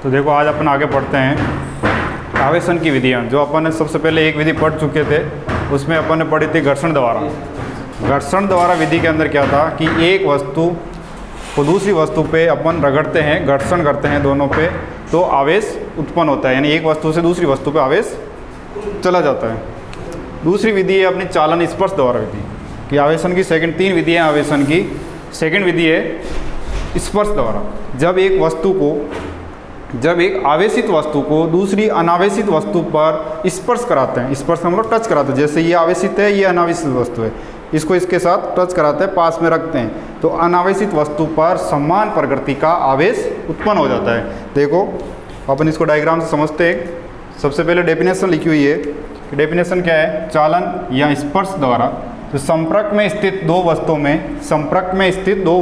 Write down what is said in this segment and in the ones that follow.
तो देखो आज अपन आगे पढ़ते हैं आवेशन की विधियाँ। जो अपन ने सबसे पहले एक विधि पढ़ चुके थे, उसमें अपन ने पढ़ी थी घर्षण द्वारा। घर्षण द्वारा विधि के अंदर क्या था कि एक वस्तु को दूसरी वस्तु पे अपन रगड़ते हैं, घर्षण करते हैं दोनों पे, तो आवेश उत्पन्न होता है, यानी एक वस्तु से दूसरी वस्तु पे आवेश चला जाता है। दूसरी विधि है अपनी चालन स्पर्श द्वारा विधि कि आवेशन की सेकंड, तीन विधि है आवेशन की। सेकंड विधि है स्पर्श द्वारा। जब एक आवेशित वस्तु को दूसरी अनावेशित वस्तु पर स्पर्श कराते हैं, स्पर्श हम लोग टच कराते हैं, जैसे ये आवेशित है, ये अनावेशित वस्तु है, इसको इसके साथ टच कराते हैं, पास में रखते हैं, तो अनावेशित वस्तु पर समान प्रकृति का आवेश उत्पन्न हो जाता है। देखो अपन इसको डायग्राम से समझते हैं। सबसे पहले डेफिनेशन लिखी हुई है। डेफिनेशन क्या है? चालन या स्पर्श द्वारा तो संपर्क में स्थित दो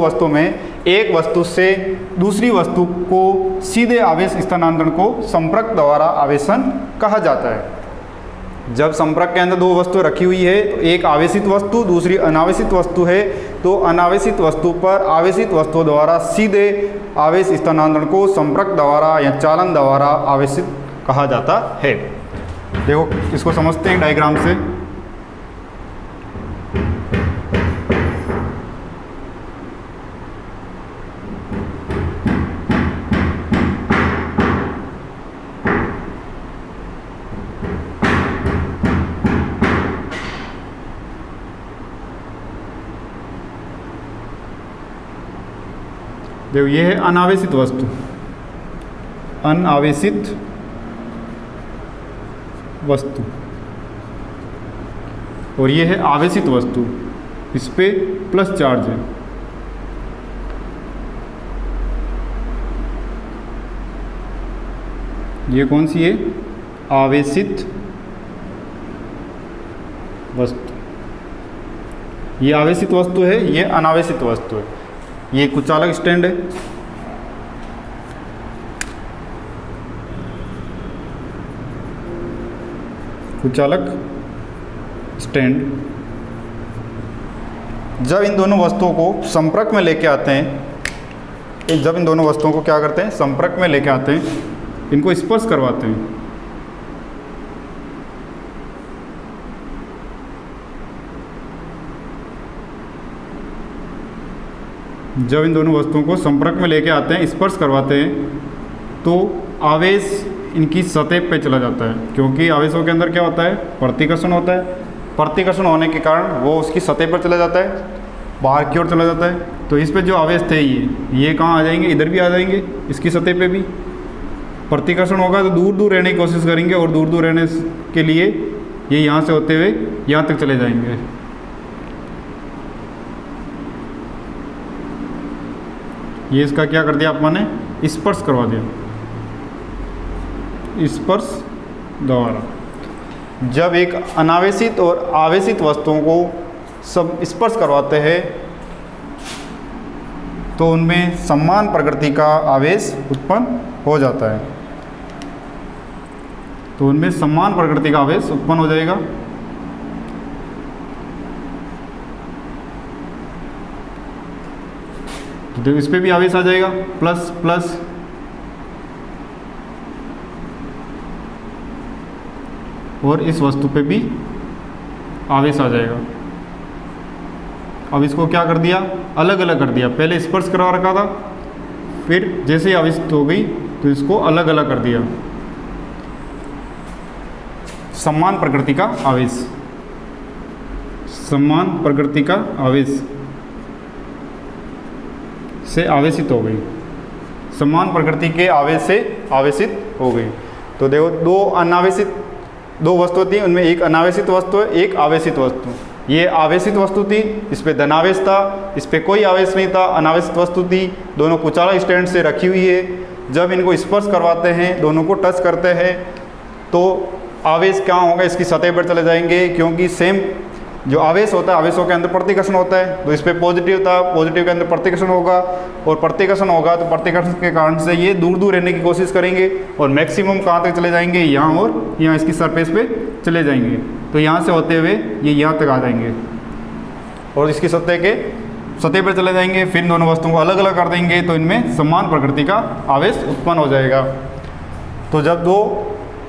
वस्तुओं में एक वस्तु से दूसरी वस्तु को सीधे आवेश स्थानांतरण को संपर्क द्वारा आवेशन कहा जाता है। जब संपर्क के अंदर दो वस्तु रखी हुई है, तो एक आवेशित वस्तु दूसरी अनावेशित वस्तु है, तो अनावेशित वस्तु पर आवेशित वस्तु द्वारा सीधे आवेश स्थानांतरण को संपर्क द्वारा या चालन द्वारा आवेशित कहा जाता है। देखो इसको समझते हैं डायग्राम से। देखो ये है अनावेशित वस्तु, अनावेशित वस्तु, और ये है आवेशित वस्तु, इस पे प्लस चार्ज है। ये कौन सी है? आवेशित वस्तु। ये आवेशित वस्तु है, ये अनावेशित वस्तु है। ये कुचालक स्टैंड है, कुचालक स्टैंड। जब इन दोनों वस्तुओं को संपर्क में लेके आते हैं, जब इन दोनों वस्तुओं को क्या करते हैं? संपर्क में लेके आते हैं, इनको स्पर्श करवाते हैं। जब इन दोनों वस्तुओं को संपर्क में लेके आते हैं, स्पर्श करवाते हैं, तो आवेश इनकी सतह पे चला जाता है, क्योंकि आवेशों के अंदर क्या होता है? प्रतिकर्षण होता है। प्रतिकर्षण होने के कारण वो उसकी सतह पर चला जाता है, बाहर की ओर चला जाता है। तो इस पे जो आवेश थे ये कहाँ आ जाएंगे? इधर भी आ जाएंगे, इसकी सतह पे भी प्रतिकर्षण होगा, तो दूर दूर रहने की कोशिश करेंगे, और दूर दूर रहने के लिए ये यहाँ से होते हुए यहाँ तक चले जाएंगे। ये इसका क्या कर दिया अपन ने? स्पर्श करवा दिया, स्पर्श द्वारा। जब एक अनावेशित और आवेशित वस्तुओं को सब स्पर्श करवाते हैं, तो उनमें समान प्रकृति का आवेश उत्पन्न हो जाता है। तो उनमें समान प्रकृति का आवेश उत्पन्न हो जाएगा। तो इस पे भी आवेश आ जाएगा, प्लस प्लस, और इस वस्तु पे भी आवेश आ जाएगा। अब इसको क्या कर दिया? अलग अलग कर दिया। पहले स्पर्श करवा रखा था, फिर जैसे ही आवेशित हो गई तो इसको अलग अलग कर दिया। समान प्रकृति का आवेश, समान प्रकृति का आवेश से आवेशित हो गई, समान प्रकृति के आवेश से आवेशित हो गई। तो देखो दो वस्तु थी, उनमें एक अनावेशित वस्तु है, एक आवेशित वस्तु। ये आवेशित वस्तु थी, इस पे धनावेश था, इस पे कोई आवेश नहीं था, अनावेशित वस्तु थी, दोनों कुचालक स्टैंड से रखी हुई है। जब इनको स्पर्श करवाते हैं, दोनों को टच करते हैं, तो आवेश क्या होगा? इसकी सतह पर चले जाएंगे, क्योंकि सेम जो आवेश होता है, आवेशों के अंदर प्रतिकर्षण होता है, तो इस पर पॉजिटिव था, पॉजिटिव के अंदर प्रतिकर्षण होगा, और प्रतिकर्षण होगा तो प्रतिकर्षण के कारण से ये दूर दूर रहने की कोशिश करेंगे, और मैक्सिमम कहाँ तक चले जाएंगे? यहाँ, और यहाँ इसकी सरफेस पे चले जाएंगे। तो यहाँ से होते हुए ये यहाँ तक आ जाएंगे, और इसकी सतह के सतह पर चले जाएंगे, फिर इन दोनों वस्तुओं को अलग अलग कर देंगे तो इनमें समान प्रकृति का आवेश उत्पन्न हो जाएगा। तो जब दो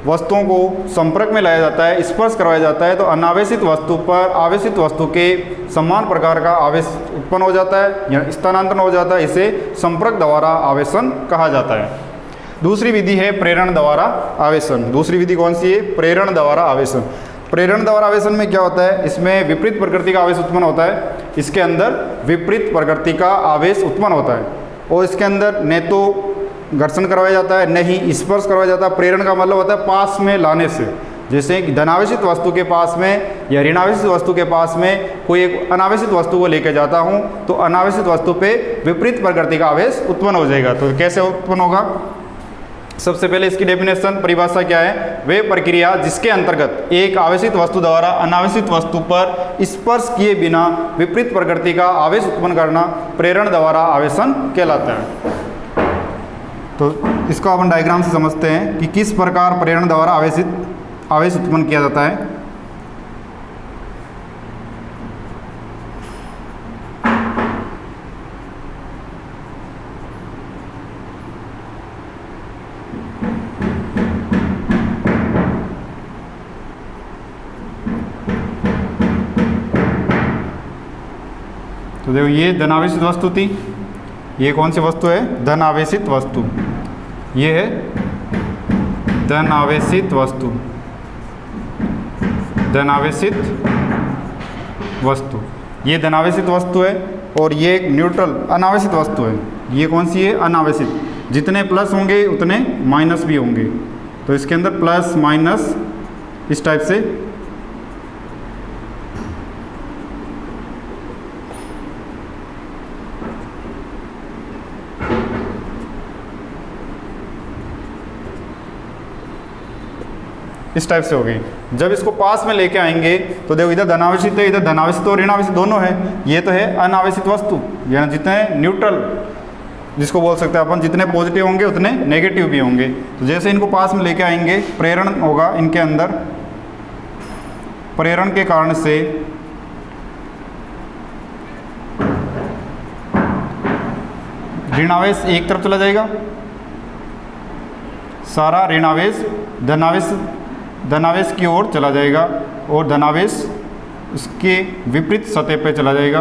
वस्तुओं को संपर्क में लाया जाता है, स्पर्श करवाया जाता है, तो अनावेशित वस्तु पर आवेशित वस्तु के समान प्रकार का आवेश उत्पन्न हो जाता है या स्थानांतरण हो जाता है। इसे संपर्क द्वारा आवेशन कहा जाता है। दूसरी विधि है प्रेरण द्वारा आवेशन। दूसरी विधि कौन सी है? प्रेरण द्वारा आवेशन। प्रेरण द्वारा आवेशन में क्या होता है? इसमें विपरीत प्रकृति का आवेश उत्पन्न होता है। इसके अंदर विपरीत प्रकृति का आवेश उत्पन्न होता है और इसके अंदर न तो घर्षण करवाया जाता है, न ही स्पर्श करवाया जाता है। प्रेरण का मतलब होता है पास में लाने से। जैसे कि धनावेशित वस्तु के पास में या ऋणावेशित वस्तु के पास में कोई एक अनावेशित वस्तु को लेकर जाता हूँ तो अनावेशित वस्तु पे विपरीत प्रकृति का आवेश उत्पन्न हो जाएगा। तो कैसे उत्पन्न होगा? सबसे पहले इसकी डेफिनेशन, परिभाषा क्या है? वे प्रक्रिया जिसके अंतर्गत एक आवेशित वस्तु द्वारा अनावेशित वस्तु पर स्पर्श किए बिना विपरीत प्रकृति का आवेश उत्पन्न करना प्रेरण द्वारा आवेशन कहलाता है। तो इसको अपन डायग्राम से समझते हैं कि किस प्रकार प्रेरण द्वारा आवेश उत्पन्न किया जाता है। तो देखो ये धनावेशित वस्तु थी। ये कौन सी वस्तु है? धनावेशित वस्तु। ये है धनावेशित वस्तु। धनावेशित वस्तु, ये धनावेशित वस्तु है और ये एक न्यूट्रल अनावेशित वस्तु है। ये कौन सी है? अनावेशित। जितने प्लस होंगे उतने माइनस भी होंगे। तो इसके अंदर प्लस माइनस इस टाइप से हो गई। जब इसको पास में लेके आएंगे तो देखो इधर धनावेशित है, इधर धनावेशित और ऋणावेशित दोनों है। ये तो है अनावेशित वस्तु, यानी जितने न्यूट्रल जिसको बोल सकते हैं अपन, जितने पॉजिटिव होंगे उतने नेगेटिव भी होंगे। तो जैसे इनको पास में लेके आएंगे प्रेरण होगा इनके अंदर। प्रेरण के कारण से ऋणावेश एक तरफ चला जाएगा, सारा ऋणावेश धनावेश की ओर चला जाएगा और धनावेश उसके विपरीत सतह पे चला जाएगा।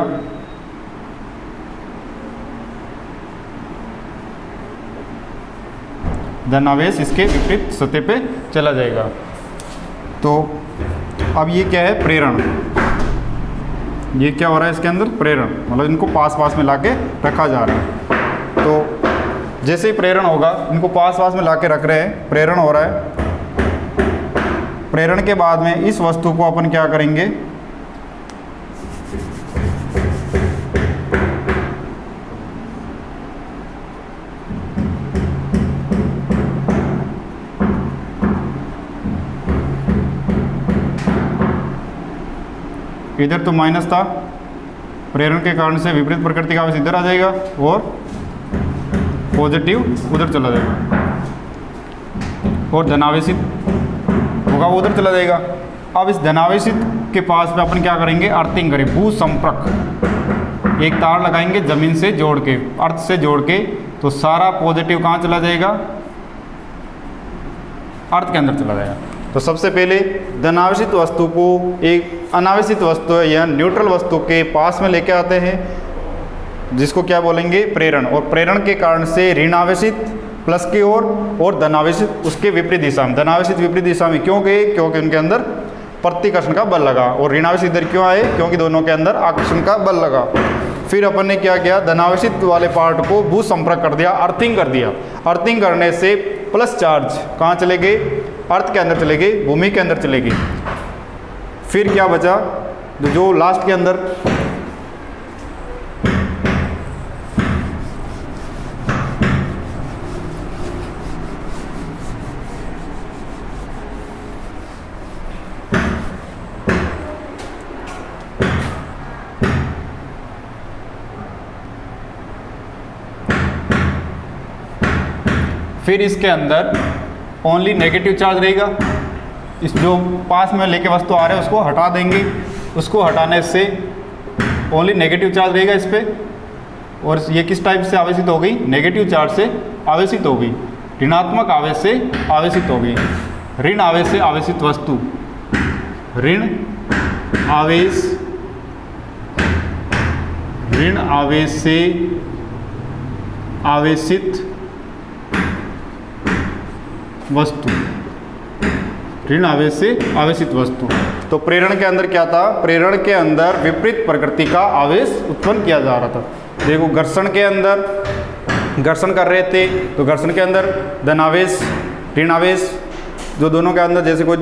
धनावेश इसके विपरीत सतह पे चला जाएगा। तो अब ये क्या है? प्रेरण। ये क्या हो रहा है इसके अंदर? प्रेरण, मतलब इनको पास पास में लाके रखा जा रहा है। तो जैसे ही प्रेरण होगा, इनको पास पास में लाके रख रहे हैं, प्रेरण हो रहा है। प्रेरण के बाद में इस वस्तु को अपन क्या करेंगे? इधर तो माइनस था, प्रेरण के कारण से विपरीत प्रकृति का आवेश इधर आ जाएगा और पॉजिटिव उधर चला जाएगा और धनावेशित होगा वो उधर चला जाएगा। अब इस धनावेशित के पास में अपन क्या करेंगे? अर्थिंग करें, भू संपर्क। एक तार लगाएंगे जमीन से जोड़ के, अर्थ से जोड़ के, तो सारा पॉजिटिव कहाँ चला जाएगा? अर्थ के अंदर चला जाएगा। तो सबसे पहले धनावेशित वस्तु को एक अनावेशित वस्तु या न्यूट्रल वस्तु के पास में लेके आते हैं, जिसको क्या बोलेंगे? प्रेरण। और प्रेरण के कारण से ऋणावेशित प्लस की ओर और धनावेशित उसके विपरीत दिशा में। धनावेशित विपरीत दिशा में क्यों गए? क्योंकि उनके अंदर प्रतिकर्षण का बल लगा। और ऋणावेशित इधर क्यों आए? क्योंकि दोनों के अंदर आकर्षण का बल लगा। फिर अपन ने क्या किया? धनावेशित वाले पार्ट को भू संपर्क कर दिया, अर्थिंग कर दिया। अर्थिंग करने से प्लस चार्ज कहाँ चले गए? अर्थ के अंदर चले गए, भूमि के अंदर चले गए। फिर क्या बचा? जो लास्ट के अंदर फिर इसके अंदर ओनली नेगेटिव चार्ज रहेगा। इस जो पास में लेके वस्तु आ रहे हैं उसको हटा देंगे। उसको हटाने से ओनली नेगेटिव चार्ज रहेगा इस पर, और ये किस टाइप से आवेशित हो गई, नेगेटिव चार्ज से आवेशित हो गई, ऋणात्मक आवेश से आवेशित हो गई। ऋण आवेश से आवेशित वस्तु, ऋण आवेश से आवेशित वस्तु, ऋण आवेश से आवेशित वस्तु। तो प्रेरण के अंदर क्या था, प्रेरण के अंदर विपरीत प्रकृति का आवेश उत्पन्न किया जा रहा था। देखो घर्षण के अंदर घर्षण कर रहे थे, तो घर्षण के अंदर धनावेश ऋण आवेश, जो दोनों के अंदर जैसे कोई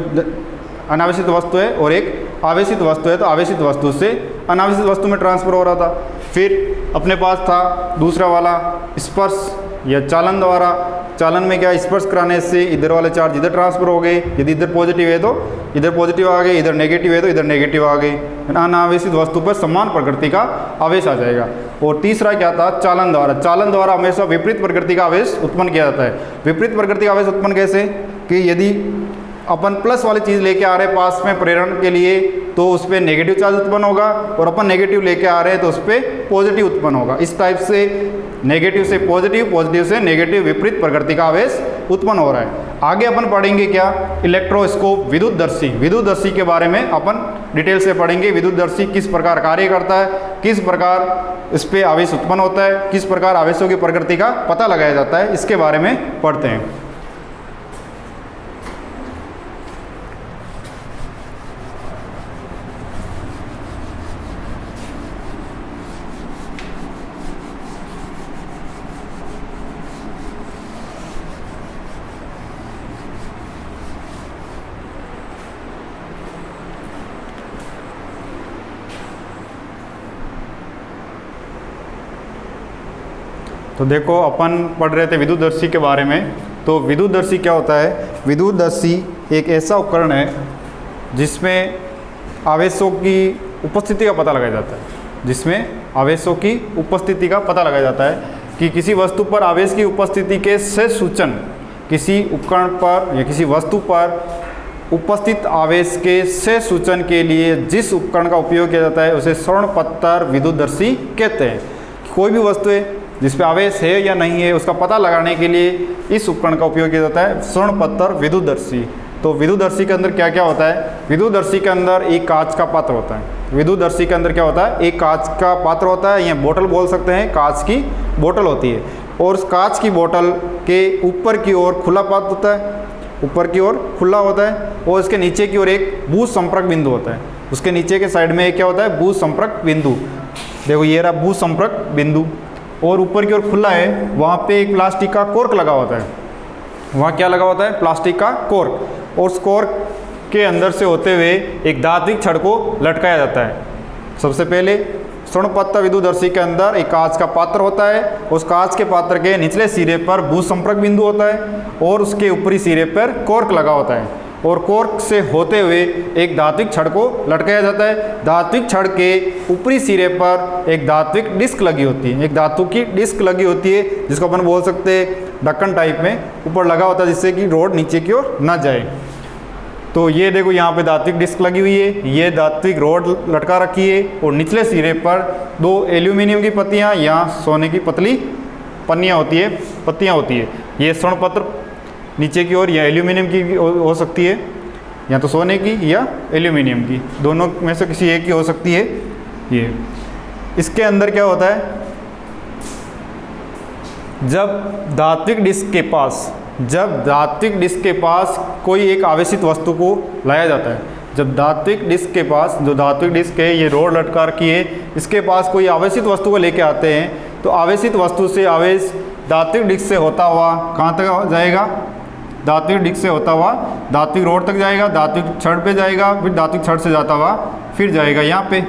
अनावेशित वस्तु है और एक आवेशित वस्तु है, तो आवेशित वस्तु से अनावेशित वस्तु में ट्रांसफर हो रहा था। फिर अपने पास था दूसरा वाला स्पर्श या चालन द्वारा, चालन में क्या, स्पर्श कराने से इधर वाले चार्ज इधर ट्रांसफर हो गए, यदि इधर पॉजिटिव है तो इधर पॉजिटिव आ गए, इधर नेगेटिव है तो इधर नेगेटिव आ गए, अनावेशित वस्तु पर समान प्रकृति का आवेश आ जाएगा। और तीसरा क्या था, चालन द्वारा, चालन द्वारा हमेशा विपरीत प्रकृति का आवेश उत्पन्न किया जाता है। विपरीत प्रकृति का आवेश उत्पन्न कैसे, कि यदि अपन प्लस वाली चीज़ लेके आ रहे हैं पास में प्रेरण के लिए, तो उस पर नेगेटिव चार्ज उत्पन्न होगा, और अपन नेगेटिव लेके आ रहे हैं तो उस पर पॉजिटिव उत्पन्न होगा। इस टाइप से नेगेटिव से पॉजिटिव, पॉजिटिव से नेगेटिव, विपरीत प्रकृति का आवेश उत्पन्न हो रहा है। आगे अपन पढ़ेंगे क्या, इलेक्ट्रोस्कोप, विद्युतदर्शी। विद्युतदर्शी के बारे में अपन डिटेल से पढ़ेंगे। विद्युतदर्शी किस प्रकार कार्य करता है, किस प्रकार इस पर आवेश उत्पन्न होता है, किस प्रकार आवेशों की प्रकृति का पता लगाया जाता है, इसके बारे में पढ़ते हैं। तो देखो अपन पढ़ रहे थे विद्युतदर्शी के बारे में। तो विद्युतदर्शी क्या होता है, विद्युतदर्शी एक ऐसा उपकरण है जिसमें आवेशों की उपस्थिति का पता लगाया जाता है, जिसमें आवेशों की उपस्थिति का पता लगाया जाता है कि किसी वस्तु पर आवेश की उपस्थिति के से सूचन, किसी उपकरण पर या किसी वस्तु पर उपस्थित आवेश के से सूचन के लिए जिस उपकरण का उपयोग किया जाता है उसे स्वर्णपत्तर विद्युतदर्शी कहते हैं। कोई भी वस्तु है जिस पे आवेश है या नहीं है उसका पता लगाने के लिए इस उपकरण का उपयोग किया जाता है, स्वर्णपत्तर विद्युतदर्शी। तो विद्युतदर्शी के अंदर क्या क्या होता है, विद्युतदर्शी के अंदर एक कांच का पात्र होता है। विद्युतदर्शी के अंदर क्या होता है, एक कांच का पात्र होता है, या बोतल बोल सकते हैं, कांच की बोतल होती है। और उस कांच की बोतल के ऊपर की ओर खुला पात्र होता है, ऊपर की ओर खुला होता है, और उसके नीचे की ओर एक बूझ संपर्क बिंदु होता है। उसके नीचे के साइड में एक क्या होता है, बूझ संपर्क बिंदु। देखो ये रहा बूझ संपर्क बिंदु, और ऊपर की ओर खुला है, वहाँ पे एक प्लास्टिक का कॉर्क लगा होता है। वहाँ क्या लगा होता है, प्लास्टिक का कॉर्क, और उस कॉर्क के अंदर से होते हुए एक धात्विक छड़ को लटकाया जाता है। सबसे पहले स्वर्णपत्तर विद्युतदर्शी के अंदर एक कांच का पात्र होता है, उस कांच के पात्र के निचले सिरे पर बूझ संपर्क बिंदु होता है, और उसके ऊपरी सिरे पर कॉर्क लगा होता है, और कॉर्क से होते हुए एक धात्विक छड़ को लटकाया जाता है। धात्विक छड़ के ऊपरी सिरे पर एक धात्विक डिस्क लगी होती है, एक धातु की डिस्क लगी होती है, जिसको अपन बोल सकते हैं ढक्कन टाइप में ऊपर लगा होता है, जिससे कि रोड नीचे की ओर न जाए। तो ये देखो यहाँ पे धात्विक डिस्क लगी हुई है, ये धात्विक रोड लटका रखी है, और निचले सिरे पर दो एल्यूमिनियम की पत्तियाँ या सोने की पतली पन्नियाँ होती है, पत्तियाँ होती है। ये स्वर्णपत्र नीचे की ओर या एल्यूमिनियम की हो सकती है, या तो सोने की या एल्यूमिनियम की, दोनों में से किसी एक की हो सकती है। ये इसके अंदर क्या होता है, जब धात्विक डिस्क के पास कोई एक आवेशित वस्तु को लाया जाता है, जब धात्विक डिस्क के पास, जो धात्विक डिस्क है ये रोड लटका रखी है, इसके पास कोई आवेशित वस्तु को लेके आते हैं, तो आवेशित वस्तु से आवेश धात्विक डिस्क से होता हुआ कहाँ तक जाएगा, धात्विक डिस्क से होता हुआ धात्विक रोड तक जाएगा, धात्विक छड़ पे जाएगा, फिर धात्विक छड़ से जाता हुआ फिर जाएगा यहाँ पे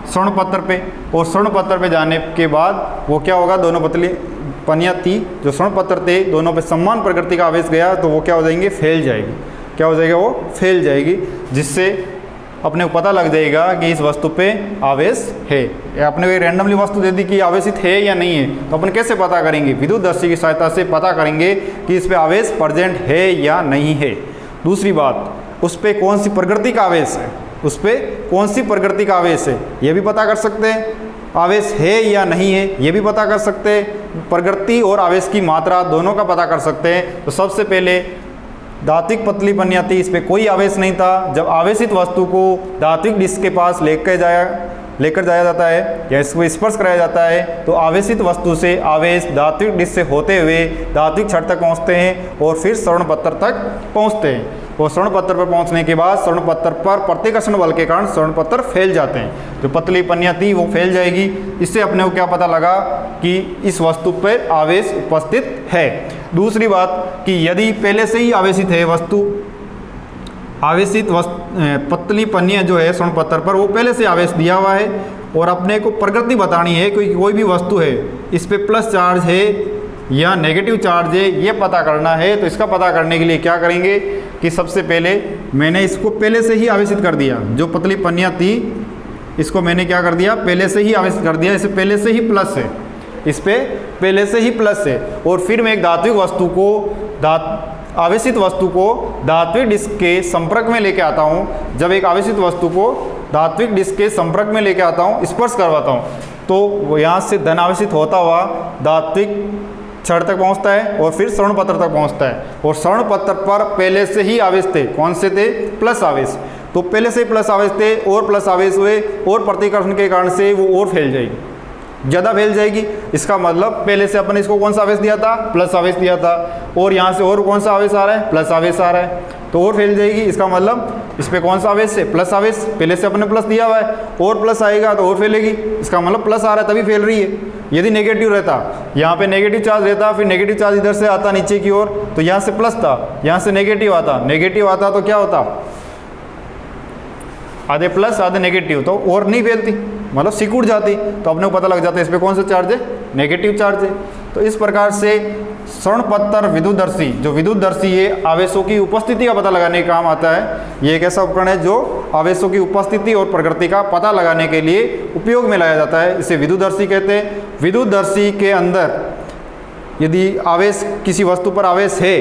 स्वर्णपत्तर पे, और स्वर्णपत्तर पे जाने के बाद वो क्या होगा, दोनों पतली पनियाँ थी जो स्वर्णपत्तर थे, दोनों पे समान प्रकृति का आवेश गया, तो वो क्या हो जाएंगे, फैल जाएगी। क्या हो जाएगा, वो फैल जाएगी, जिससे अपने को पता लग जाएगा कि इस वस्तु पे आवेश है। या अपने को रैंडमली वस्तु दे दी कि आवेशित है या नहीं है, तो अपन कैसे पता करेंगे, विद्युतदर्शी की सहायता से पता करेंगे कि इस पे आवेश प्रेजेंट है या नहीं है। दूसरी बात, उस पे कौन सी प्रकृति का आवेश है, उस पर कौन सी प्रकृति का आवेश है ये भी पता कर सकते हैं, आवेश है या नहीं है ये भी पता कर सकते हैं, प्रकृति और आवेश की मात्रा दोनों का पता कर सकते हैं। तो सबसे पहले धात्विक पतली पन्नियाँ थी, इस पर कोई आवेश नहीं था। जब आवेशित वस्तु को धात्विक डिस्क के पास लेकर जाया जाता है या इसको स्पर्श कराया जाता है तो आवेशित वस्तु से आवेश धात्विक डिस्क से होते हुए धात्विक छड़ तक पहुंचते हैं और फिर स्वर्ण पत्थर तक पहुंचते हैं। और स्वर्ण पत्थर पर पहुंचने के बाद स्वर्ण पत्थर पर प्रतिकर्षण बल के कारण स्वर्ण पत्थर फैल जाते हैं। जो पतली पन्नियाँ थी वो फैल जाएगी। इससे अपने को क्या पता लगा कि इस वस्तु पर आवेश उपस्थित है। दूसरी बात कि यदि पहले से ही आवेशित है वस्तु, आवेशित पतली पन्नियाँ जो है स्वर्ण पत्थर पर वो पहले से आवेश दिया हुआ है और अपने को प्रकृति बतानी है कोई भी वस्तु है इस पे प्लस चार्ज है या नेगेटिव चार्ज है ये पता करना है। तो इसका पता करने के लिए क्या करेंगे कि सबसे पहले मैंने इसको पहले से ही आवेशित कर दिया। जो पतली पन्नियाँ थी इसको मैंने क्या कर दिया, पहले से ही आवेशित कर दिया। इसे पहले से ही प्लस है, इस पर पहले से ही प्लस है। और फिर मैं एक धात्विक वस्तु को आवेशित वस्तु को धात्विक डिस्क के संपर्क में लेके आता हूँ। जब एक आवेशित वस्तु को धात्विक डिस्क के संपर्क में लेके आता हूँ, स्पर्श करवाता हूँ, तो वो यहाँ से धन आवेशित होता हुआ धात्विक छड़ तक पहुँचता है और फिर स्वर्ण पत्थर तक पहुँचता है। और स्वर्ण पत्थर पर पहले से ही आवेश थे, कौन से थे, प्लस आवेश। तो पहले से ही प्लस आवेश थे और प्लस आवेश हुए और प्रतिकर्षण के कारण से वो और फैल जाएगी, ज़्यादा फैल जाएगी। इसका मतलब पहले से अपन इसको कौन सा आवेश दिया था, प्लस आवेश दिया था, और यहाँ से और कौन सा आवेश आ रहा है, प्लस आवेश आ रहा है, तो और फैल जाएगी। इसका मतलब इस पे कौन सा आवेश है, प्लस आवेश, पहले से अपने प्लस दिया हुआ है और प्लस आएगा तो और फैलेगी। इसका मतलब प्लस आ रहा है तभी फैल रही है। यदि नेगेटिव रहता, यहाँ पे नेगेटिव चार्ज रहता, फिर नेगेटिव चार्ज इधर से आता नीचे की ओर, तो यहाँ से प्लस था, यहाँ से नेगेटिव आता तो क्या होता, आधे प्लस आधे नेगेटिव, तो और नहीं फैलती, मतलब सिकुड़ जाती। तो अपने को पता लग जाता है इस पर कौन सा चार्ज है, नेगेटिव चार्ज है। तो इस प्रकार से स्वर्ण पत्थर विद्युतदर्शी, जो विद्युतदर्शी ये आवेशों की उपस्थिति का पता लगाने का काम आता है। ये एक ऐसा उपकरण है जो आवेशों की उपस्थिति और प्रकृति का पता लगाने के लिए उपयोग में लाया जाता है। इसे विद्युतदर्शी कहते हैं। विद्युतदर्शी के अंदर यदि आवेश, किसी वस्तु पर आवेश है,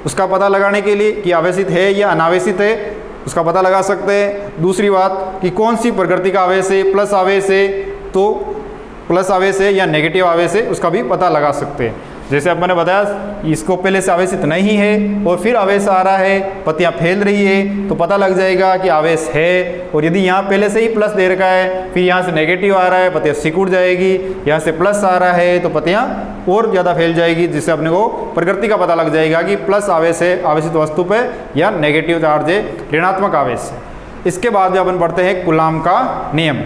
उसका पता लगाने के लिए कि आवेशित है या अनावेशित है उसका पता लगा सकते हैं। दूसरी बात कि कौन सी प्रकृति का आवेश है, प्लस आवेश है तो प्लस आवेश है या नेगेटिव आवेश है उसका भी पता लगा सकते हैं। जैसे अब मैंने बताया इसको पहले से आवेशित नहीं है और फिर आवेश आ रहा है, पत्तियाँ फैल रही है, तो पता लग जाएगा कि आवेश है। और यदि यहाँ पहले से ही प्लस दे रखा है, फिर यहाँ से नेगेटिव आ रहा है, पत्तियाँ सिकुड़ जाएगी, यहाँ से प्लस आ रहा है तो पत्तियाँ और ज़्यादा फैल जाएगी, जिससे अपने को प्रकृति का पता लग जाएगा कि प्लस आवेश है आवेशित वस्तु पर या नेगेटिव चार्ज है, ऋणात्मक आवेश है। इसके बाद जो अपन पढ़ते हैं कूलाम का नियम।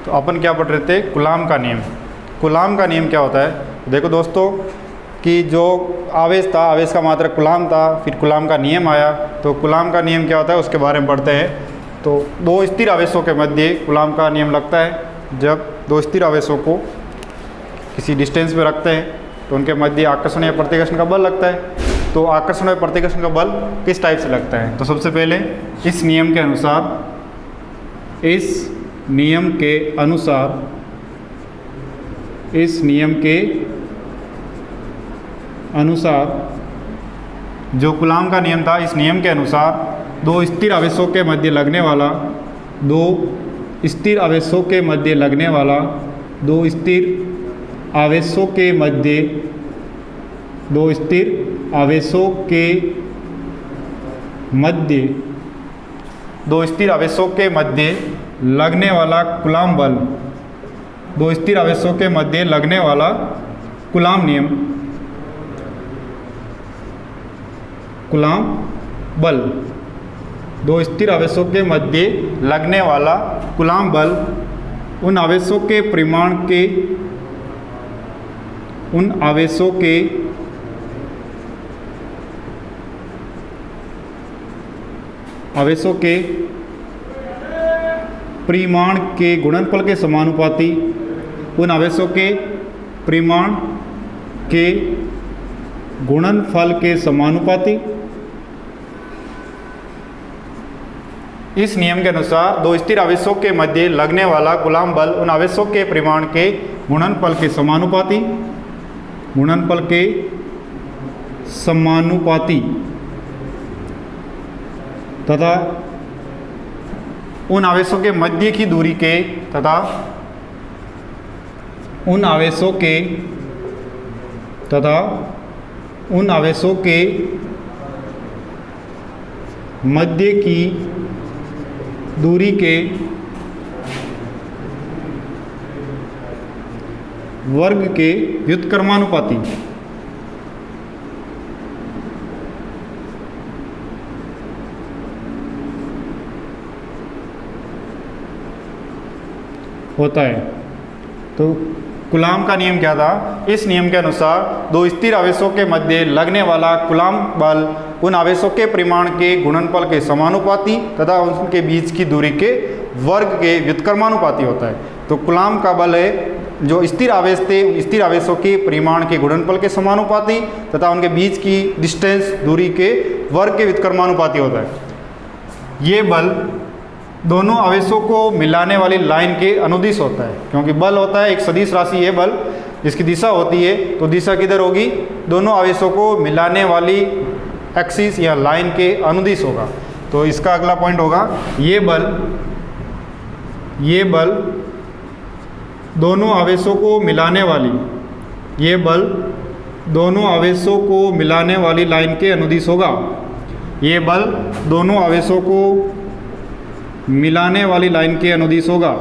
तो अपन क्या पढ़ रहे थे, कूलाम का नियम। कूलाम का नियम क्या होता है, देखो दोस्तों कि जो आवेश था, आवेश का मात्रक कूलाम था, फिर कूलाम का नियम आया। तो कूलाम का नियम क्या होता है उसके बारे में पढ़ते हैं। तो दो स्थिर आवेशों के मध्य कूलाम का नियम लगता है। जब दो स्थिर आवेशों को किसी डिस्टेंस में रखते हैं तो उनके मध्य आकर्षण या प्रतिकर्षण का बल लगता है। तो आकर्षण और प्रतिकर्षण का बल किस टाइप से लगता है, तो सबसे पहले इस नियम के अनुसार, इस नियम के अनुसार जो कूलाम का नियम था, इस नियम के अनुसार दो स्थिर आवेशों के मध्य लगने वाला कूलाम बल, दो स्थिर आवेशों के मध्य लगने वाला कूलाम नियम, कूलाम बल, दो स्थिर आवेशों के मध्य लगने वाला कूलाम बल उन आवेशों के परिमाण के, परिमाण के गुणनफल के समानुपाती, उन आवेशों के परिमाण के गुणनफल के समानुपाती। इस नियम के अनुसार दो स्थिर आवेशों के मध्य लगने वाला कूलाम बल उन आवेशों के परिमाण के गुणनफल के समानुपाती, समानुपाती तथा उन आवेशों के मध्य की दूरी के तथा उन आवेशों के मध्य की दूरी के वर्ग के व्युत्क्रमानुपाती होता है। तो कूलाम का नियम क्या था? इस नियम के अनुसार दो स्थिर आवेशों के मध्य लगने वाला कूलाम बल उन आवेशों के परिमाण के गुणनफल के समानुपाती तथा उनके बीच की दूरी के वर्ग के व्युत्क्रमानुपाती होता है। तो कूलाम का बल है जो स्थिर आवेश थे, उन स्थिर आवेशों के परिमाण के गुणनफल के समानुपाती तथा उनके बीच की डिस्टेंस दूरी के वर्ग के व्युत्क्रमानुपाती होता है। ये बल दोनों आवेशों को मिलाने वाली लाइन के अनुदिश होता है, क्योंकि बल होता है एक सदिश राशि है बल, जिसकी दिशा होती है, तो दिशा किधर होगी? दोनों आवेशों को मिलाने वाली एक्सिस या लाइन के अनुदिश होगा। तो इसका अगला पॉइंट होगा ये बल दोनों आवेशों को मिलाने वाली, ये बल दोनों आवेशों को मिलाने वाली लाइन के अनुदिश होगा। ये बल दोनों आवेशों को मिलाने वाली लाइन के अनुदिश होगा।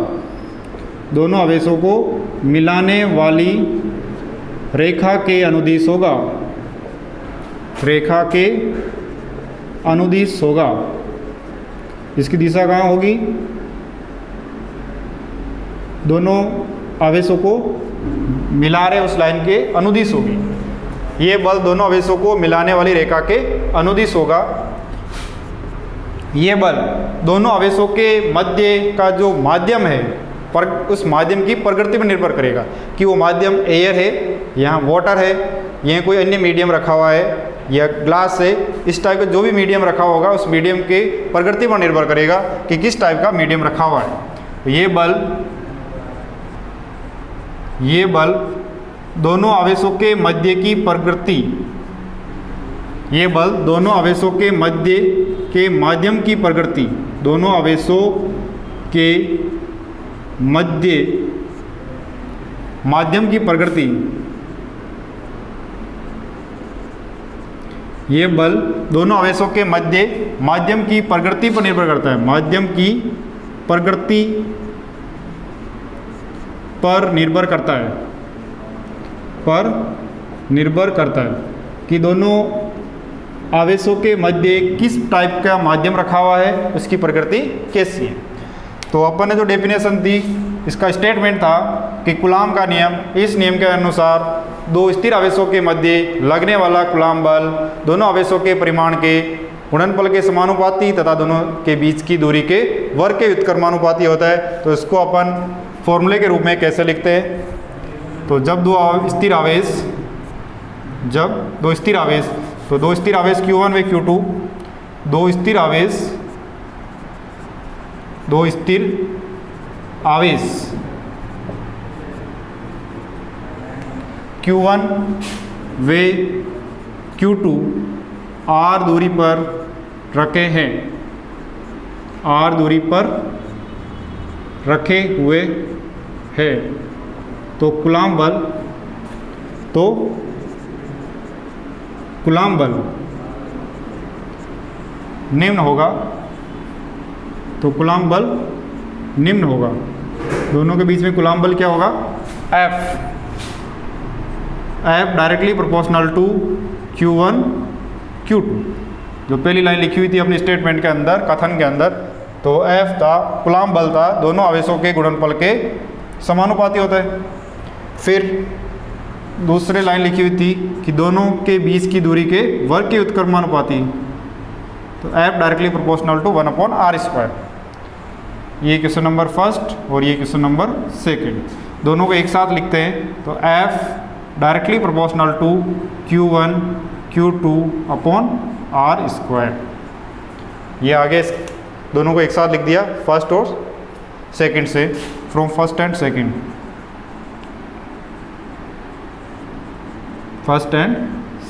दोनों आवेशों को मिलाने वाली रेखा के अनुदिश होगा, रेखा के अनुदिश होगा। इसकी दिशा कहाँ होगी? दोनों आवेशों को मिला रहे उस लाइन के अनुदिश होगी। ये बल दोनों आवेशों को मिलाने वाली रेखा के अनुदिश होगा। ये बल दोनों आवेशों के मध्य का जो माध्यम है पर उस माध्यम की प्रकृति पर निर्भर करेगा कि वो माध्यम एयर है, यहाँ वाटर है, यहाँ कोई अन्य मीडियम रखा हुआ है या ग्लास है। इस टाइप का जो भी मीडियम रखा होगा उस मीडियम के प्रकृति पर निर्भर करेगा कि किस टाइप का मीडियम रखा हुआ है। तो ये बल दोनों आवेशों के मध्य की प्रकृति, ये बल दोनों आवेशों के मध्य के माध्यम की प्रकृति, दोनों आवेशों के मध्य माध्यम की प्रकृति, ये बल दोनों आवेशों के मध्य माध्यम की प्रकृति पर निर्भर करता है। माध्यम की प्रकृति पर निर्भर करता है कि दोनों आवेशों के मध्य किस टाइप का माध्यम रखा हुआ है, उसकी प्रकृति कैसी है। तो अपन ने जो डेफिनेशन दी, इसका स्टेटमेंट था कि कूलाम का नियम, इस नियम के अनुसार दो स्थिर आवेशों के मध्य लगने वाला कूलाम बल दोनों आवेशों के परिमाण के गुणनफल के समानुपाती तथा दोनों के बीच की दूरी के वर्ग के व्युत्क्रमानुपाती होता है। तो इसको अपन फॉर्मूले के रूप में कैसे लिखते हैं? तो जब दो स्थिर आवेश Q1 व Q2, दो स्थिर आवेश Q1 व Q2 r दूरी पर रखे हैं, r दूरी पर रखे हुए हैं, तो कूलाम बल निम्न होगा। तो कूलाम बल निम्न होगा। दोनों के बीच में कूलाम बल क्या होगा? F directly proportional to Q1 Q2, जो पहली लाइन लिखी हुई थी अपने स्टेटमेंट के अंदर, कथन के अंदर। तो F था, कूलाम बल था, दोनों आवेशों के गुणनफल के समानुपाती होता है। फिर दूसरी लाइन लिखी हुई थी कि दोनों के बीच की दूरी के वर्ग के व्युत्क्रमानुपाती, तो F directly proportional to 1/r²। ये क्वेश्चन नंबर फर्स्ट और ये क्वेश्चन नंबर सेकंड, दोनों को एक साथ लिखते हैं। तो F directly proportional to Q1 Q2/r²। ये आगे दोनों को एक साथ लिख दिया फर्स्ट और सेकंड से, from first and second, first and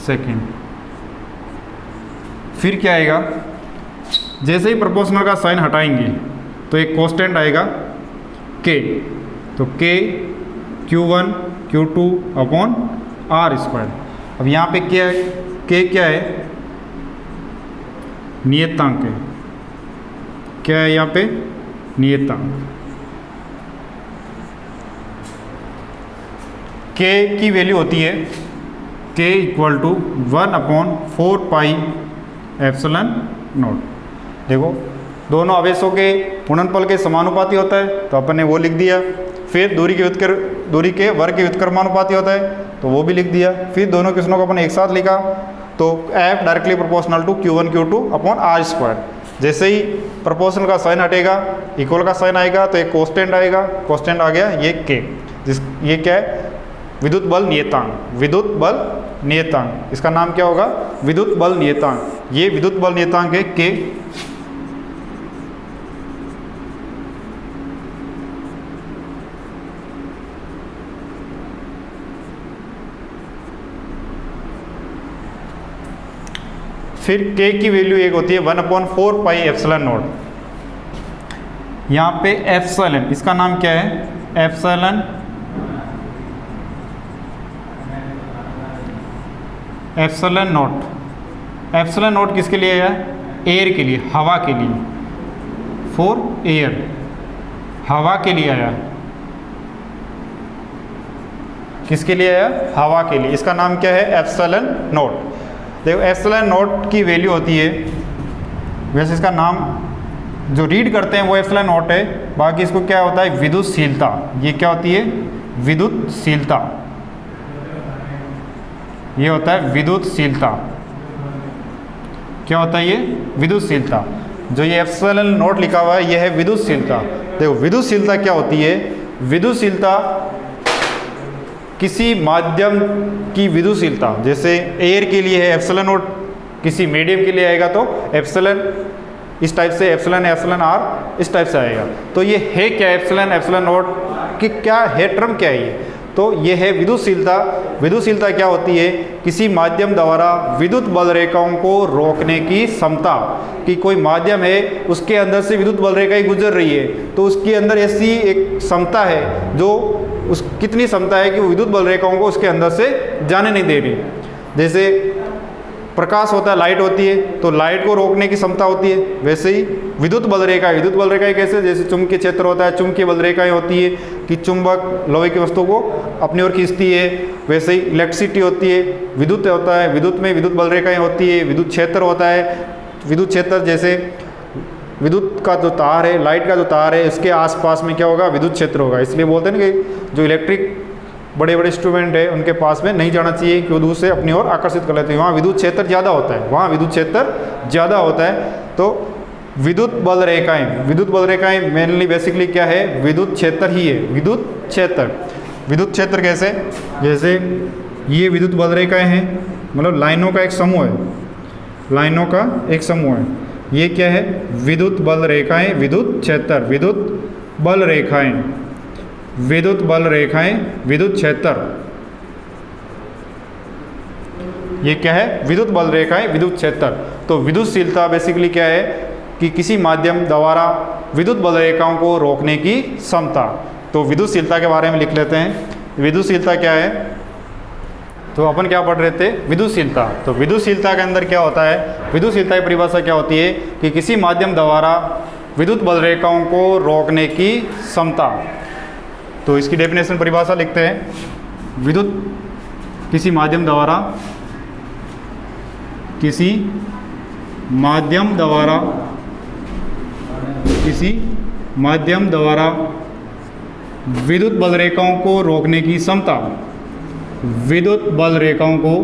second. फिर क्या आएगा, जैसे ही प्रोपोर्शनल का साइन हटाएंगे तो एक कांस्टेंट आएगा k, तो k Q1 Q2 upon R square. अब यहाँ पे क्या है, k क्या है, नियतांक है। क्या है यहाँ पे, नियतांक। k की वैल्यू होती है k इक्वल टू 1/4πε0। देखो दोनों आवेशों के गुणनफल के समानुपाती होता है तो अपन ने वो लिख दिया। फिर दूरी के वर्ग के व्युत्क्रमानुपाती होता है तो वो भी लिख दिया। फिर दोनों क्वेश्चनों को अपन एक साथ लिखा तो F directly proportional to Q1 Q2 upon R square. जैसे ही प्रोपोर्शनल का साइन हटेगा, इक्वल का साइन आएगा तो एक कांस्टेंट आएगा, कांस्टेंट आ गया ये k। ये क्या है, विद्युत बल नियतांक। विद्युत बल नियतांक, इसका नाम क्या होगा, विद्युत बल नियतांक। ये विद्युत बल नियतांक है k। फिर k की वैल्यू एक होती है 1/4πε0। यहाँ पे एप्सिलॉन, इसका नाम क्या है, epsilon. Epsilon not. Epsilon not किसके लिए है, एयर के लिए, हवा के लिए, फॉर एयर, हवा के लिए आया। किसके लिए आया, हवा के लिए। इसका नाम क्या है, एप्सिलॉन नॉट। देखो एप्सिलॉन नॉट की वैल्यू होती है, वैसे इसका नाम जो रीड करते हैं वो एप्सिलॉन नॉट है, बाकी इसको क्या होता है, विद्युतशीलता। ये क्या होती है, विद्युतशीलता। ये होता है विद्युतशीलता। क्या होता है ये, विद्युतशीलता। जो ये एप्सिलॉन नॉट लिखा हुआ है ये है विद्युतशीलता। देखो विद्युतशीलता क्या होती है, विद्युतशीलता किसी माध्यम की विद्युतशीलता, जैसे एयर के लिए है एप्सिलॉन नॉट, किसी मीडियम के लिए आएगा तो एप्सिलॉन इस टाइप से, एप्सिलॉन एप्सिलॉन आर इस टाइप से आएगा। तो ये है क्या, एप्सिलॉन एप्सिलॉन नॉट कि क्या है, टर्म क्या है ये, तो ये है विद्युतशीलता। विद्युतशीलता क्या होती है, किसी माध्यम द्वारा विद्युत बल रेखाओं को रोकने की क्षमता। कि कोई माध्यम है उसके अंदर से विद्युत बल रेखाएं गुजर रही है तो उसके अंदर ऐसी एक क्षमता है, जो उस कितनी क्षमता है कि वो विद्युत बल रेखाओं को उसके अंदर से जाने नहीं दे रही। जैसे प्रकाश होता है, लाइट होती है, तो लाइट को रोकने की क्षमता होती है। वैसे ही विद्युत बल रेखाएं कैसे, जैसे चुंबकीय क्षेत्र होता है, चुंबकीय बल रेखाएं होती है कि चुंबक लोहे की वस्तु को अपनी ओर खींचती है। वैसे ही इलेक्ट्रिसिटी होती है, विद्युत होता है, विद्युत में विद्युत बल रेखाएं होती है। विद्युत क्षेत्र होता है, विद्युत क्षेत्र जैसे विद्युत का जो तार है, लाइट का जो तार है, इसके आसपास में क्या होगा, विद्युत क्षेत्र होगा। इसलिए बोलते हैं ना कि जो इलेक्ट्रिक बड़े बड़े इंस्ट्रूमेंट है उनके पास में नहीं जाना चाहिए कि वो दूर से अपनी ओर आकर्षित कर लेते हैं। वहाँ विद्युत क्षेत्र ज़्यादा होता है, वहाँ विद्युत क्षेत्र ज़्यादा होता है। तो विद्युत बल रेखाएं मेनली बेसिकली क्या है, विद्युत क्षेत्र ही है। विद्युत क्षेत्र कैसे, जैसे ये विद्युत बल रेखाएं हैं, मतलब लाइनों का एक समूह है, लाइनों का एक समूह है। ये क्या है, विद्युत बल रेखाएं, विद्युत क्षेत्र, विद्युत बल रेखाएं, विद्युत बल रेखाएं, विद्युत क्षेत्र। ये क्या है, विद्युत बल रेखाएं, विद्युत क्षेत्र। तो विद्युतशीलता बेसिकली क्या है कि किसी माध्यम द्वारा विद्युत बल रेखाओं को रोकने की क्षमता। तो विद्युतशीलता के बारे में लिख लेते हैं। विद्युतशीलता क्या है, तो अपन क्या पढ़ रहे थे, विद्युतशीलता। तो विद्युतशीलता के अंदर क्या होता है, विद्युतशीलता की परिभाषा क्या होती है कि किसी माध्यम द्वारा विद्युत बल रेखाओं को रोकने की क्षमता। तो इसकी डेफिनेशन परिभाषा लिखते हैं, किसी माध्यम द्वारा विद्युत बल रेखाओं को रोकने की क्षमता। विद्युत बल रेखाओं को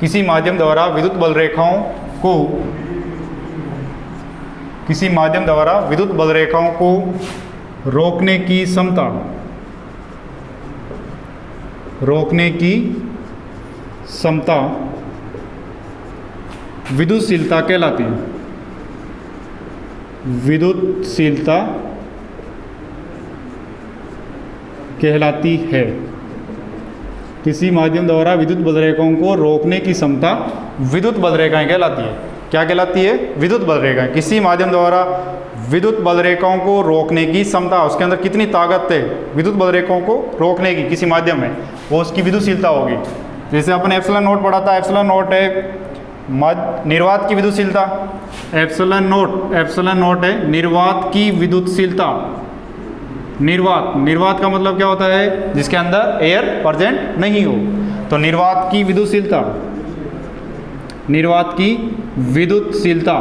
किसी माध्यम द्वारा विद्युत बल रेखाओं को रोकने की क्षमता, विद्युतशीलता कहलाती है। विद्युतशीलता कहलाती है। किसी माध्यम द्वारा विद्युत बलरेखाओं को रोकने की क्षमता विद्युत बलरेखाएं कहलाती है। क्या कहलाती है? विद्युत बलरेखाएं। किसी माध्यम द्वारा विद्युत बलरेखाओं को रोकने की क्षमता, उसके अंदर कितनी ताकत है विद्युत बलरेखाओं को रोकने की किसी माध्यम में, वो उसकी विद्युतशीलता होगी। जैसे अपन एप्सिलॉन नोट पढ़ा था, एप्सिलॉन नोट है निर्वात की विद्युतशीलता, एप्सिलॉन नोट है निर्वात की विद्युतशीलता। निर्वात का मतलब क्या होता है? जिसके अंदर एयर प्रेजेंट नहीं हो, तो निर्वात की विद्युतशीलता, निर्वात की विद्युतशीलता।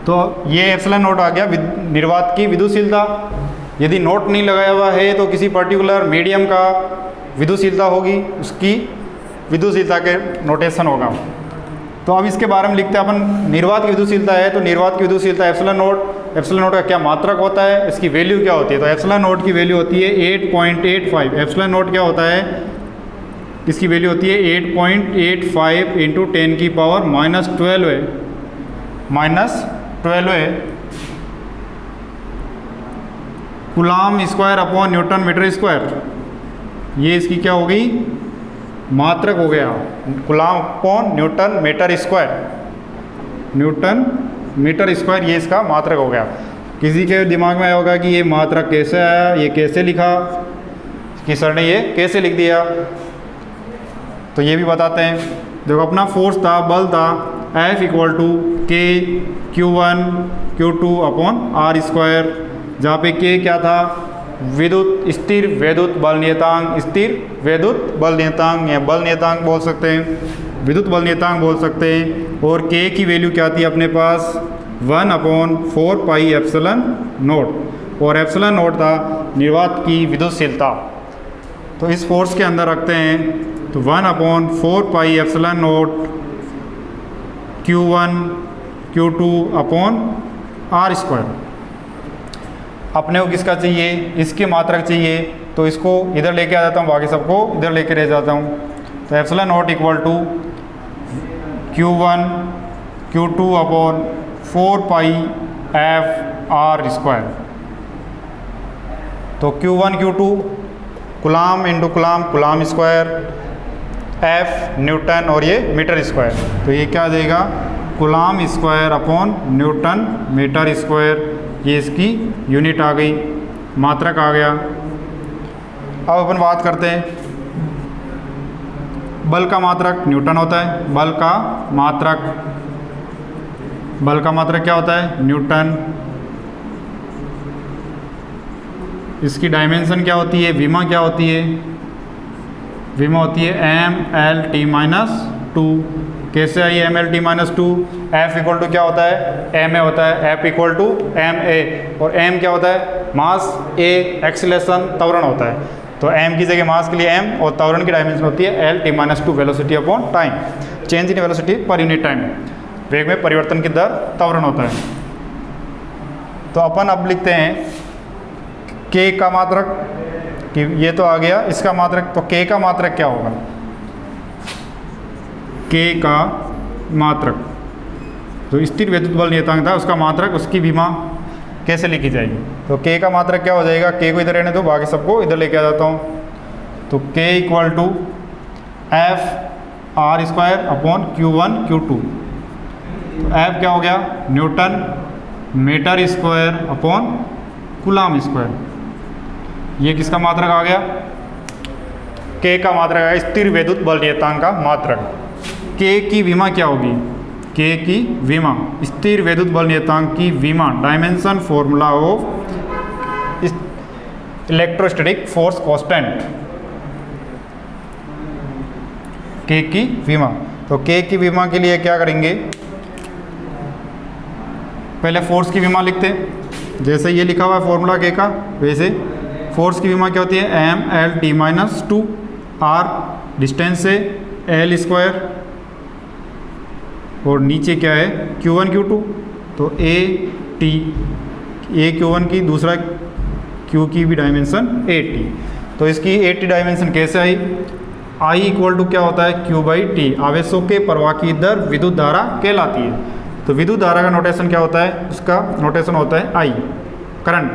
तो ये एप्सिलॉन नोट आ गया निर्वात की विद्युतशीलता। यदि नोट नहीं लगाया हुआ है तो किसी पर्टिकुलर मीडियम का विद्युतशीलता होगी, उसकी विद्युतशीलता के नोटेशन होगा। तो अब इसके बारे में लिखते हैं अपन। निर्वात की विद्युतशीलता है तो निर्वात की विद्युतशीलता एप्सिलॉन नोट का क्या मात्रक होता है, इसकी वैल्यू क्या होती है? तो एप्सिलॉन नोट की वैल्यू होती है 8.85। एप्सिलॉन नोट क्या होता है? इसकी वैल्यू होती है 8.85 इंटू 10 की पावर -12 है, -12 है coulomb square upon newton metre square. ये इसकी क्या हो गई? मात्रक हो गया। Coulomb upon newton metre square ये इसका मात्रक हो गया। किसी के दिमाग में आया होगा कि ये मात्रक कैसे आया, ये कैसे लिखा, कि सर ने ये कैसे लिख दिया, तो ये भी बताते हैं। देखो अपना फोर्स था, बल था F = K Q1 Q2 upon R square, जहाँ पे K क्या था? स्थिर वैद्युत बल नियतांक, स्थिर वैद्युत बल नियतांक या बल नियतांक बोल सकते हैं, विद्युत बल नियतांक बोल सकते हैं। और K की वैल्यू क्या थी अपने पास? 1/4 पाई एप्सिलॉन नोट, और एप्सिलॉन नोट था निर्वात की विद्युतशीलता। तो इस फोर्स के अंदर रखते हैं, तो 1/4 pi epsilon note Q1 Q2 upon R square. अपने को किसका चाहिए? इसके मात्रक चाहिए, तो इसको इधर लेके आ जाता हूँ, बाकी सबको इधर लेके रह जाता हूँ। तो epsilon naught = Q1 Q2 upon 4 pi F R square. तो Q1 Q2 coulomb into coulomb square, F newton और ये मीटर स्क्वायर, तो ये क्या देगा? Coulomb square upon newton metre square. ये इसकी यूनिट आ गई, मात्रक आ गया। अब अपन बात करते हैं बल का मात्रक न्यूटन होता है। बल का मात्रक क्या होता है? न्यूटन। इसकी डायमेंशन क्या होती है? विमा क्या होती है? विमा होती है mLt-2। कैसे आई mLt-2? F = क्या होता है? ma होता है। F = ma, और m क्या होता है? मास, a एक्सीलरेशन त्वरण होता है। तो m की जगह मास के लिए m, और त्वरण की डायमेंशन होती है L-T-2 velocity upon time, change in velocity per unit time, वेग में परिवर्तन की दर त्वरण होता है। तो अपन अब लिखते हैं k का मात्रक, कि ये तो आ गया इसका मात्रक। तो k का मात्रक क्या होगा? K का मात्रक जो स्थिर विद्युत बल नियतांक था उसका मात्रक, उसकी विमा कैसे लिखी जाएगी? तो K का मात्रक क्या हो जाएगा? K को इधर रहने दो, बाकी सबको इधर लेके आ जाता हूँ। तो K = F R square upon Q1 Q2। तो F क्या हो गया? Newton metre square upon coulomb square. ये किसका मात्रक आ गया? K का मात्रक है स्थिर विद्युत बल नियतांक का मात्रक। K की विमा क्या होगी? K की विमा, स्थिर विद्युत बल नियतांक की विमा, dimension formula of electrostatic force constant. K की विमा। तो K की विमा के लिए क्या करेंगे? पहले फोर्स की विमा लिखते हैं, जैसे ये लिखा हुआ है फॉर्मूला K का, वैसे फोर्स की विमा क्या होती है? mLt-2। R डिस्टेंस है, L स्क्वायर, और नीचे क्या है? Q1 Q2। तो A Q1 की, दूसरा Q की भी डायमेंशन 80। तो इसकी 80 डायमेंशन कैसे आई? I इक्वल टू क्या होता है Q/T, आवेशों के प्रवाह की दर विद्युत धारा कहलाती है। तो विद्युत धारा का नोटेशन क्या होता है, उसका नोटेशन होता है I, करंट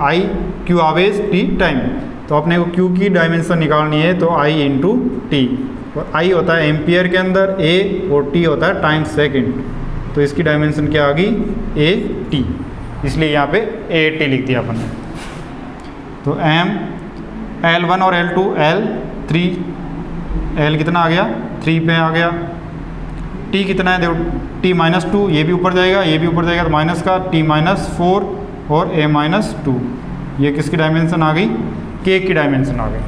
I Q आवेश, T टाइम। तो अपने को Q की डायमेंशन निकालनी है तो I इंटू टी, और I होता है एम्पियर के अंदर, A और T होता है टाइम सेकेंड। तो इसकी डायमेंशन क्या आ गई AT, इसलिए यहाँ पे AT लिख दिया अपन ने। तो M L1 और L2 L3, L कितना आ गया 3 पे आ गया। T कितना है देखो T-2, ये भी ऊपर जाएगा ये भी ऊपर जाएगा, तो माइनस का T-4 और A-2, ये किसकी डायमेंशन आ गई K की डायमेंशन आ गई।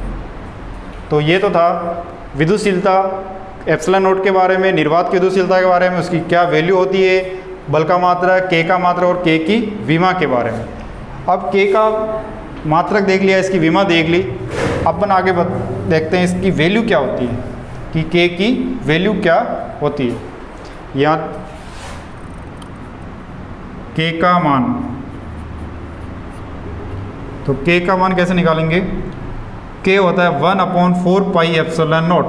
तो ये तो था विद्युतशीलता एप्सिलॉन नोट के बारे में, निर्वात की विद्युतशीलता के बारे में, उसकी क्या वैल्यू होती है, बल का मात्रा, K का मात्रा और K की विमा के बारे में। अब K का मात्रक देख लिया, इसकी विमा देख ली, अपन आगे देखते हैं इसकी वैल्यू क्या होती है कि K की वैल्यू क्या होती है। यहाँ K का मान, तो K का मान कैसे निकालेंगे, K होता है 1/4 pi epsilon naught.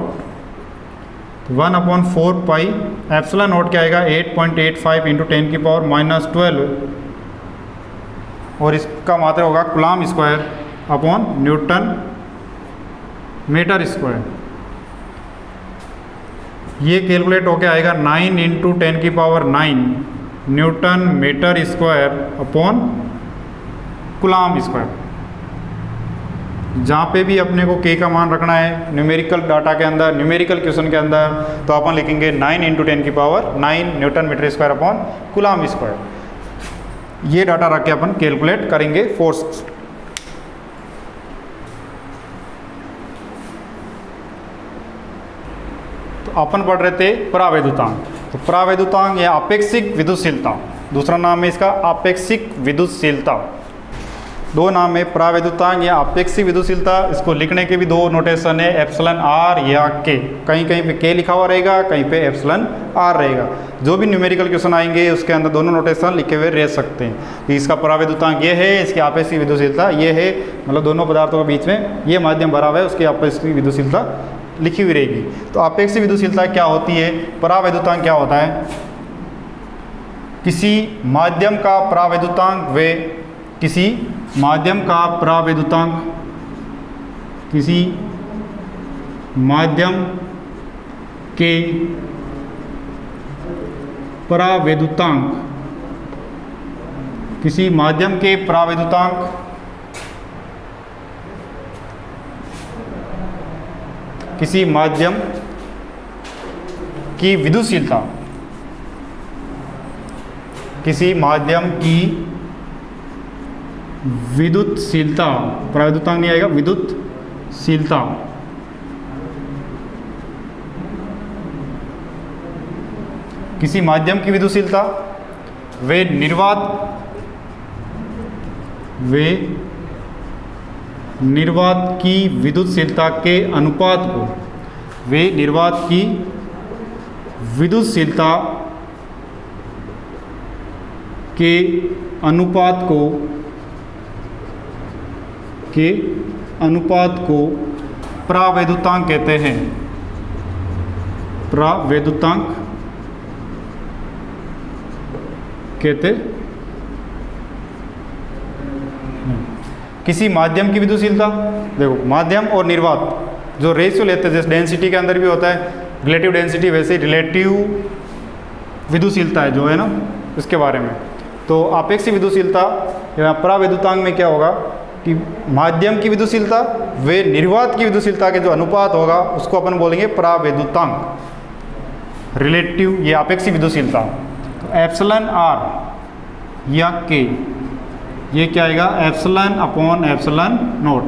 1/4 pi epsilon naught क्या आएगा 8.85 इंटू 10⁻⁻12, और इसका मात्रा होगा coulomb square upon newton metre square. ये कैलकुलेट होके आएगा 9 into 10⁻9 newton metre square upon coulomb square. जहाँ पे भी अपने को K का मान रखना है न्यूमेरिकल डाटा के अंदर, न्यूमेरिकल क्वेश्चन के अंदर, तो अपन लिखेंगे 9 into 10⁻9 newton metre square upon coulomb square. ये डाटा रख के अपन कैलकुलेट करेंगे फोर्स। तो अपन पढ़ रहे थे परावैद्युतांक। तो परावैद्युतांक या आपेक्षिक विद्युतशीलता, दूसरा नाम है इसका आपेक्षिक विद्युतशीलता। दो नाम है परावैद्युतांक या आपेक्षिक विद्युतशीलता। इसको लिखने के भी दो नोटेशन है, एप्सिलॉन आर या के। कहीं कहीं पे के लिखा हुआ रहेगा, कहीं पे एप्सिलॉन आर रहेगा। जो भी न्यूमेरिकल क्वेश्चन आएंगे उसके अंदर दोनों नोटेशन लिखे हुए रह सकते हैं कि इसका परावैद्युतांक ये है, इसकी आपेक्षिक विद्युतशीलता ये है, मतलब दोनों पदार्थों के बीच में ये माध्यम भरा हुआ है, उसकी आपेक्षिक विद्युतशीलता लिखी हुई रहेगी। तो आपेक्षिक विद्युतशीलता क्या होती है, परावैद्युतांक क्या होता है, किसी माध्यम का परावैद्युतांक व किसी माध्यम का परावैद्युतांक, किसी माध्यम के परावैद्युतांक, किसी माध्यम के परावैद्युतांक किसी माध्यम की विद्युतशीलता, किसी माध्यम की विद्युतशीलता, परावैद्युतांक नहीं आएगा, विद्युतशीलता किसी माध्यम की विद्युतशीलता वे निर्वात की विद्युतशीलता के अनुपात को, वे निर्वात की विद्युतशीलता के अनुपात को परावैद्युतांक कहते हैं। परावैद्युतांक कहते किसी माध्यम की विद्युतशीलता, देखो माध्यम और निर्वात जो रेशियो लेते हैं, जैसे डेंसिटी के अंदर भी होता है रिलेटिव डेंसिटी, वैसे रिलेटिव विद्युतशीलता है जो है ना, इसके बारे में। तो आपेक्षिक विद्युतशीलता या परावैद्युतांक में क्या होगा कि माध्यम की विद्युतशीलता वे निर्वात की विद्युतशीलता के जो अनुपात होगा उसको अपन बोलेंगे परावैद्युतांक, रिलेटिव ये आपेक्षिक विद्युतशीलता। तो एप्सिलॉन आर या के, ये क्या आएगा epsilon upon epsilon naught,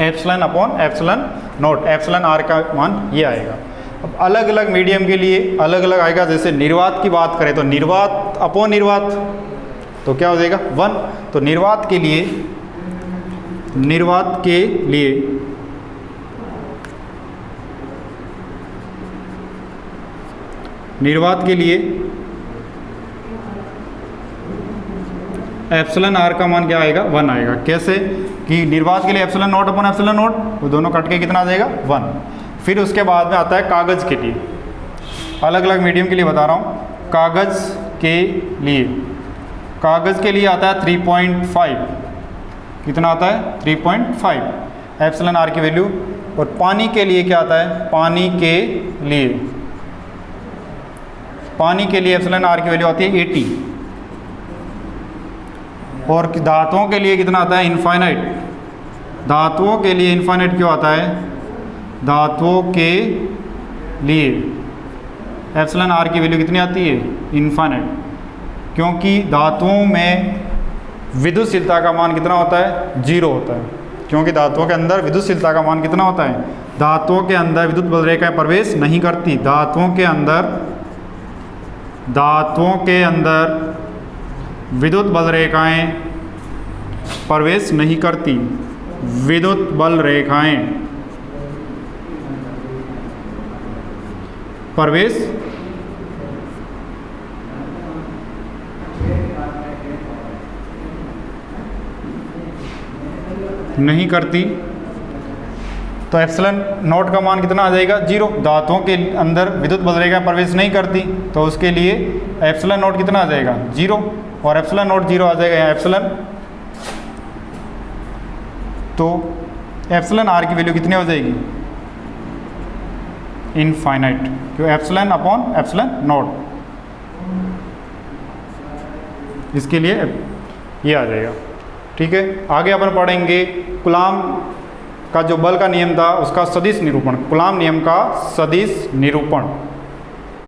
epsilon upon epsilon naught, epsilon R का मान ये आएगा। अब अलग अलग मीडियम के लिए अलग अलग आएगा। जैसे निर्वात की बात करें तो निर्वात अपॉन निर्वात तो क्या हो जाएगा 1। तो निर्वात के लिए एप्सिलॉन आर का मान क्या आएगा 1 आएगा। कैसे कि निर्वात के लिए epsilon not upon epsilon not, वो दोनों कट के कितना आ जाएगा 1। फिर उसके बाद में आता है कागज़ के लिए, अलग अलग मीडियम के लिए बता रहा हूँ। कागज़ के लिए, कागज़ के लिए आता है 3.5, कितना आता है 3.5 एप्सिलॉन आर की वैल्यू। और पानी के लिए क्या आता है, पानी के लिए, पानी के लिए एप्सिलॉन आर की वैल्यू आती है 80। और धातुओं के लिए कितना आता है इनफाइनाइट, धातुओं के लिए इनफाइनाइट क्यों आता है, धातुओं के लिए एप्सिलॉन आर की वैल्यू कितनी आती है इनफाइनाइट, क्योंकि धातुओं में विद्युतशीलता का मान कितना होता है 0 होता है, क्योंकि धातुओं के अंदर विद्युतशीलता का मान कितना होता है, धातुओं के अंदर विद्युत बल रेखाएं प्रवेश नहीं करती, धातुओं के अंदर विद्युत बल रेखाएं प्रवेश नहीं करती, विद्युत बल रेखाएं प्रवेश नहीं करती। तो एप्सिलॉन नॉट का मान कितना आ जाएगा 0, धातुओं के अंदर विद्युत बल रेखा प्रवेश नहीं करती, तो उसके लिए एप्सिलॉन नॉट कितना आ जाएगा 0, और एप्सिलॉन नॉट 0 आ जाएगा यहाँ एप्सिलॉन। तो एप्सिलॉन आर की वैल्यू कितनी हो जाएगी इनफाइनाइट, क्यों एप्सिलॉन अपॉन एप्सिलॉन नॉट, इसके लिए ये आ जाएगा। ठीक है, आगे अपन पढ़ेंगे कूलाम का जो बल का नियम था उसका सदिश निरूपण, कूलाम नियम का सदिश निरूपण।